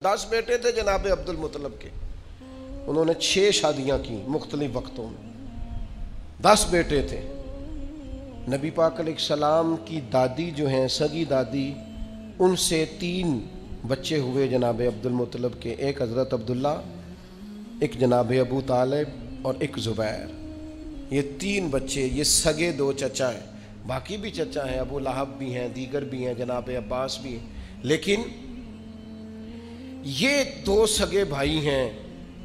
10 بیٹے تھے جناب عبد المطلب کے، انہوں نے 6 شادیاں کی مختلف وقتوں میں، 10 بیٹے تھے۔ نبی پاک علیہ السلام کی دادی جو ہیں سگی دادی، ان سے 3 بچے ہوئے جناب عبد المطلب کے، ایک حضرت عبداللہ، ایک جناب ابو طالب اور ایک زبیر۔ یہ 3 بچے، یہ سگے 2 چچا ہیں، باقی بھی چچا ہیں، ابو لہب بھی ہیں، دیگر بھی ہیں، جناب عباس بھی ہیں، لیکن یہ 2 سگے بھائی ہیں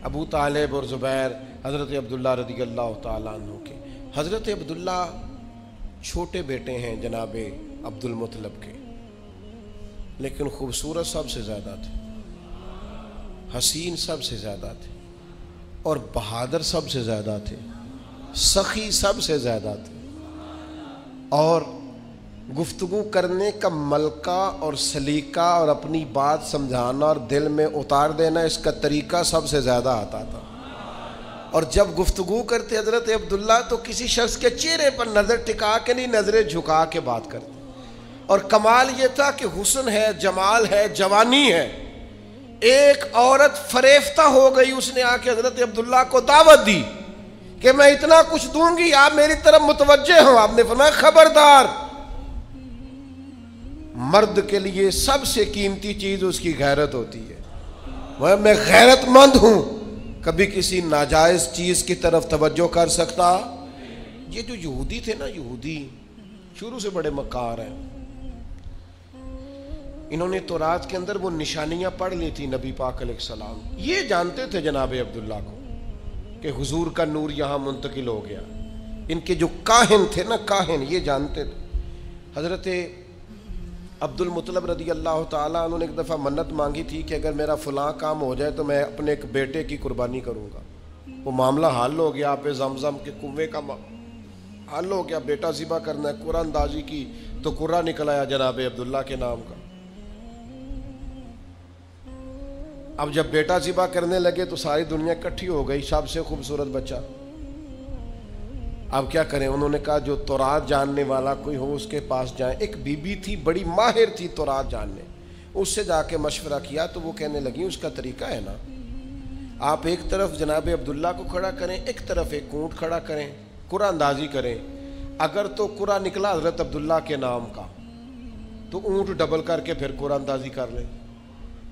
ابو طالب اور زبیر حضرت عبداللہ رضی اللہ تعالیٰ عنہ کے۔ حضرت عبداللہ چھوٹے بیٹے ہیں جناب عبد المطلب کے، لیکن خوبصورت سب سے زیادہ تھے، حسین سب سے زیادہ تھے، اور بہادر سب سے زیادہ تھے، سخی سب سے زیادہ تھے، اور گفتگو کرنے کا ملکہ اور سلیقہ اور اپنی بات سمجھانا اور دل میں اتار دینا، اس کا طریقہ سب سے زیادہ آتا تھا۔ اور جب گفتگو کرتے حضرت عبداللہ تو کسی شخص کے چہرے پر نظر ٹکا کے نہیں، نظریں جھکا کے بات کرتے، اور کمال یہ تھا کہ حسن ہے، جمال ہے، جوانی ہے۔ ایک عورت فریفتہ ہو گئی، اس نے آ کے حضرت عبداللہ کو دعوت دی کہ میں اتنا کچھ دوں گی، آپ میری طرف متوجہ ہوں۔ آپ نے فرمایا خبردار، مرد کے لیے سب سے قیمتی چیز اس کی غیرت ہوتی ہے، میں غیرت مند ہوں، کبھی کسی ناجائز چیز کی طرف توجہ کر سکتا۔ یہ جو یہودی تھے نا، یہودی شروع سے بڑے مکار ہیں، انہوں نے تورات کے اندر وہ نشانیاں پڑھ لی تھی نبی پاک علیہ السلام، یہ جانتے تھے جناب عبداللہ کو کہ حضور کا نور یہاں منتقل ہو گیا۔ ان کے جو کاہن تھے نا، کاہن، یہ جانتے تھے۔ حضرت عبد المطلب رضی اللہ تعالیٰ عنہ نے ایک دفعہ منت مانگی تھی کہ اگر میرا فلاں کام ہو جائے تو میں اپنے ایک بیٹے کی قربانی کروں گا۔ وہ معاملہ حل ہو گیا، آپ زمزم کے کنویں کا حل ہو گیا، بیٹا ذبح کرنا ہے، قرآن اندازی کی تو قرہ نکل آیا جناب عبداللہ کے نام کا۔ اب جب بیٹا ذبح کرنے لگے تو ساری دنیا اکٹھی ہو گئی، سب سے خوبصورت بچہ۔ اب کیا کریں؟ انہوں نے کہا جو تورات جاننے والا کوئی ہو اس کے پاس جائیں۔ ایک بی بی تھی، بڑی ماہر تھی تورات جاننے، اس سے جا کے مشورہ کیا تو وہ کہنے لگی اس کا طریقہ ہے نا، آپ ایک طرف جناب عبداللہ کو کھڑا کریں، ایک طرف ایک اونٹ کھڑا کریں، قرآن اندازی کریں۔ اگر تو قرآن نکلا حضرت عبداللہ کے نام کا تو اونٹ ڈبل کر کے پھر قرآن اندازی کر لیں،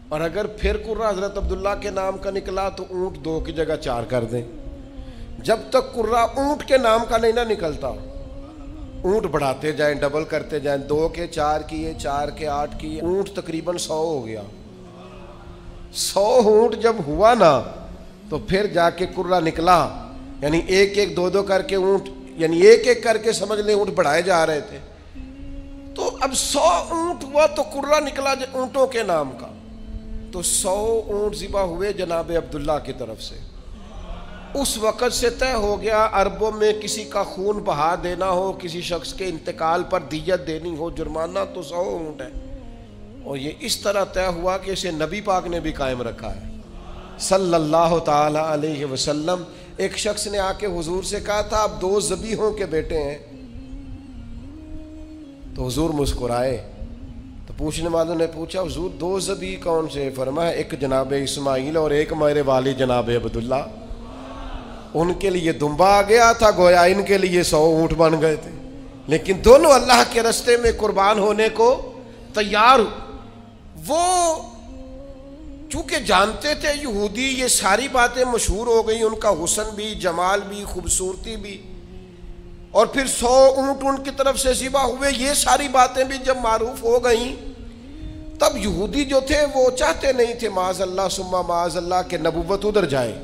اور اگر پھر قرآن حضرت عبداللہ کے نام کا نکلا تو اونٹ 2 کی جگہ 4 کر دیں۔ جب تک قرآن اونٹ کے نام کا نہیں نہ نکلتا، اونٹ بڑھاتے جائیں، ڈبل کرتے جائیں، 2 کے 4 کیے، 4 کے 8 کیے، اونٹ تقریباً 100 ہو گیا۔ 100 اونٹ جب ہوا نا تو پھر جا کے قرآن نکلا، یعنی 1 1 2 2 کر کے اونٹ، یعنی 1 1 کر کے سمجھ لیں اونٹ بڑھائے جا رہے تھے۔ تو اب 100 اونٹ ہوا تو قرآن نکلا اونٹوں کے نام کا، تو 100 اونٹ ذبح ہوئے جناب عبداللہ کی طرف سے۔ اس وقت سے طے ہو گیا عربوں میں کسی کا خون بہا دینا ہو، کسی شخص کے انتقال پر دیت دینی ہو، جرمانہ تو 100 اونٹ ہے۔ اور یہ اس طرح طے ہوا کہ اسے نبی پاک نے بھی قائم رکھا ہے صلی اللہ تعالی علیہ وسلم۔ ایک شخص نے آ کے حضور سے کہا تھا آپ 2 ذبیحوں کے بیٹے ہیں، تو حضور مسکرائے۔ تو پوچھنے والوں نے پوچھا حضور 2 ذبیح کون سے؟ فرمایا ایک جناب اسماعیل اور ایک میرے والد جناب عبداللہ۔ ان کے لیے دمبا آ گیا تھا، گویا ان کے لیے 100 اونٹ بن گئے تھے، لیکن دونوں اللہ کے راستے میں قربان ہونے کو تیار۔ وہ چونکہ جانتے تھے یہودی، یہ ساری باتیں مشہور ہو گئی، ان کا حسن بھی، جمال بھی، خوبصورتی بھی، اور پھر 100 اونٹ ان کی طرف سے ذبح ہوئے، یہ ساری باتیں بھی جب معروف ہو گئیں، تب یہودی جو تھے وہ چاہتے نہیں تھے معاذ اللہ ثم معاذ اللہ کہ نبوت ادھر جائے۔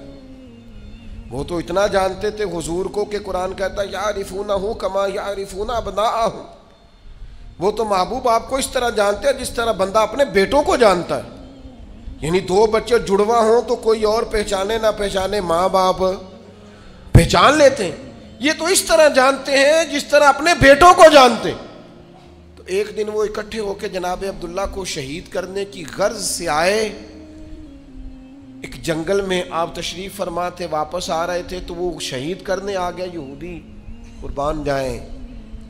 وہ تو اتنا جانتے تھے حضور کو کہ قرآن کہتا ہے یعرفونہ کما یعرفون ابناءہم، وہ تو محبوب آپ کو اس طرح جانتے ہیں جس طرح بندہ اپنے بیٹوں کو جانتا ہے۔ یعنی 2 بچے جڑواں ہوں تو کوئی اور پہچانے نہ پہچانے، ماں باپ پہچان لیتے ہیں، یہ تو اس طرح جانتے ہیں جس طرح اپنے بیٹوں کو جانتے۔ تو ایک دن وہ اکٹھے ہو کے جناب عبداللہ کو شہید کرنے کی غرض سے آئے۔ ایک جنگل میں آپ تشریف فرما تھے، واپس آ رہے تھے تو وہ شہید کرنے آ گیا یہودی، قربان جائیں۔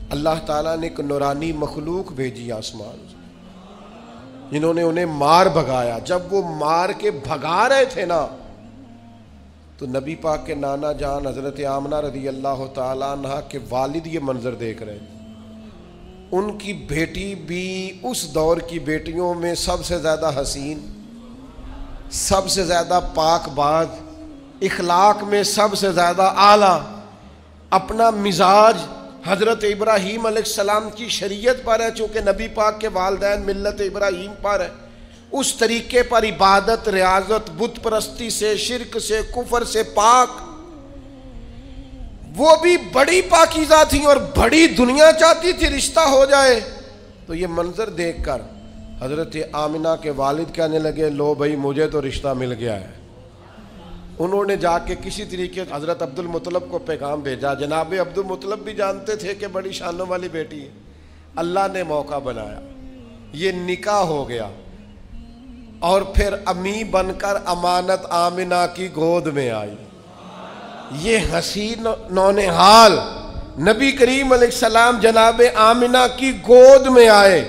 اللہ تعالیٰ نے ایک نورانی مخلوق بھیجی آسمان سے، جنہوں نے انہیں مار بھگایا. جب وہ مار کے بھگا رہے تھے نا تو نبی پاک کے نانا جان حضرت آمنہ رضی اللہ تعالیٰ عنہ کے والد یہ منظر دیکھ رہے تھے. ان کی بیٹی بھی اس دور کی بیٹیوں میں سب سے زیادہ حسین، سب سے زیادہ پاک باز، اخلاق میں سب سے زیادہ اعلیٰ، اپنا مزاج حضرت ابراہیم علیہ السلام کی شریعت پر ہے، چونکہ نبی پاک کے والدین ملت ابراہیم پر ہے، اس طریقے پر عبادت، ریاضت، بت پرستی سے، شرک سے، کفر سے پاک. وہ بھی بڑی پاکیزہ تھی اور بڑی دنیا چاہتی تھی رشتہ ہو جائے. تو یہ منظر دیکھ کر حضرت آمنہ کے والد کہنے لگے لو بھائی مجھے تو رشتہ مل گیا ہے. انہوں نے جا کے کسی طریقے حضرت عبد المطلب کو پیغام بھیجا. جناب عبد المطلب بھی جانتے تھے کہ بڑی شانوں والی بیٹی ہے. اللہ نے موقع بنایا، یہ نکاح ہو گیا، اور پھر امی بن کر امانت آمنہ کی گود میں آئی. یہ حسین نونہال نبی کریم علیہ السلام جناب آمنہ کی گود میں آئے،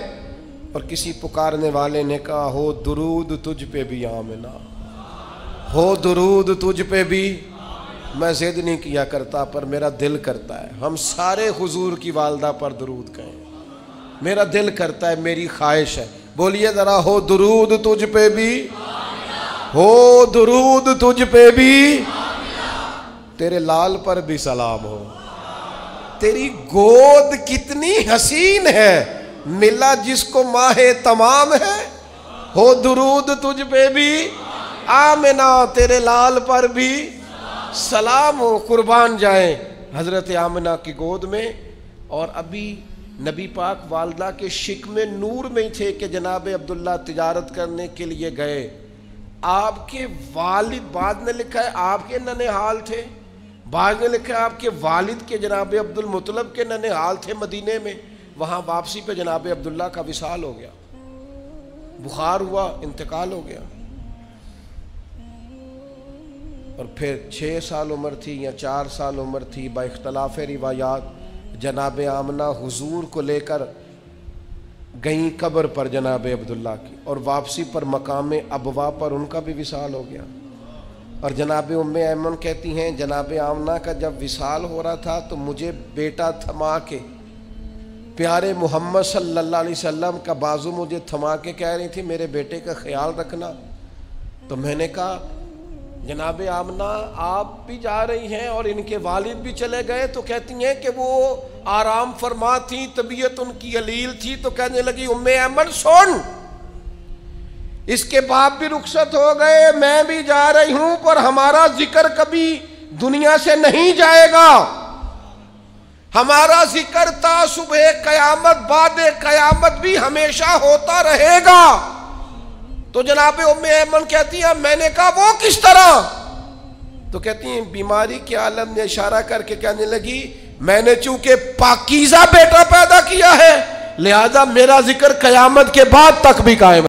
اور کسی پکارنے والے نے کہا ہو درود تجھ پہ بھی آمنہ، ہو درود تجھ پہ بھی. میں ضد نہیں کیا کرتا پر میرا دل کرتا ہے ہم سارے حضور کی والدہ پر درود کہیں. میرا دل کرتا ہے، میری خواہش ہے. بولیے ذرا، ہو درود تجھ پہ بھی، ہو درود تجھ پہ بھی، تیرے لال پر بھی سلام ہو. تیری گود کتنی حسین ہے، ملا جس کو ماہ تمام ہے. ہو درود تجھ پہ بھی آمنہ، تیرے لال پر بھی سلام ہو. قربان جائیں حضرت آمنہ کی گود میں. اور ابھی نبی پاک والدہ کے شکم نور میں ہی تھے کہ جناب عبداللہ تجارت کرنے کے لیے گئے. آپ کے والد، بعد نے لکھا ہے آپ کے ننہال تھے، بعد نے لکھا ہے آپ کے والد کے جناب عبد المطلب کے ننہال تھے مدینے میں. وہاں واپسی پہ جناب عبداللہ کا وصال ہو گیا، بخار ہوا، انتقال ہو گیا. اور پھر 6 سال عمر تھی یا 4 سال عمر تھی، با اختلاف روایات جناب آمنہ حضور کو لے کر گئیں قبر پر جناب عبداللہ کی، اور واپسی پر مقام ابوا پر ان کا بھی وصال ہو گیا. اور جناب ام ایمن کہتی ہیں جناب آمنہ کا جب وصال ہو رہا تھا تو مجھے بیٹا تھما کے، پیارے محمد صلی اللہ علیہ وسلم کا بازو مجھے تھما کے کہہ رہی تھی میرے بیٹے کا خیال رکھنا. تو میں نے کہا جناب آمنہ آپ بھی جا رہی ہیں اور ان کے والد بھی چلے گئے. تو کہتی ہیں کہ وہ آرام فرما تھی، طبیعت ان کی علیل تھی. تو کہنے لگی ام ایمن سن، اس کے باپ بھی رخصت ہو گئے، میں بھی جا رہی ہوں، پر ہمارا ذکر کبھی دنیا سے نہیں جائے گا. ہمارا ذکر تا صبح قیامت بعد قیامت بھی ہمیشہ ہوتا رہے گا. تو جناب ام ایمن کہتی ہیں میں نے کہا وہ کس طرح؟ تو کہتی ہیں بیماری کے عالم نے اشارہ کر کے کہنے لگی میں نے چونکہ پاکیزہ بیٹا پیدا کیا ہے لہذا میرا ذکر قیامت کے بعد تک بھی قائم ہے.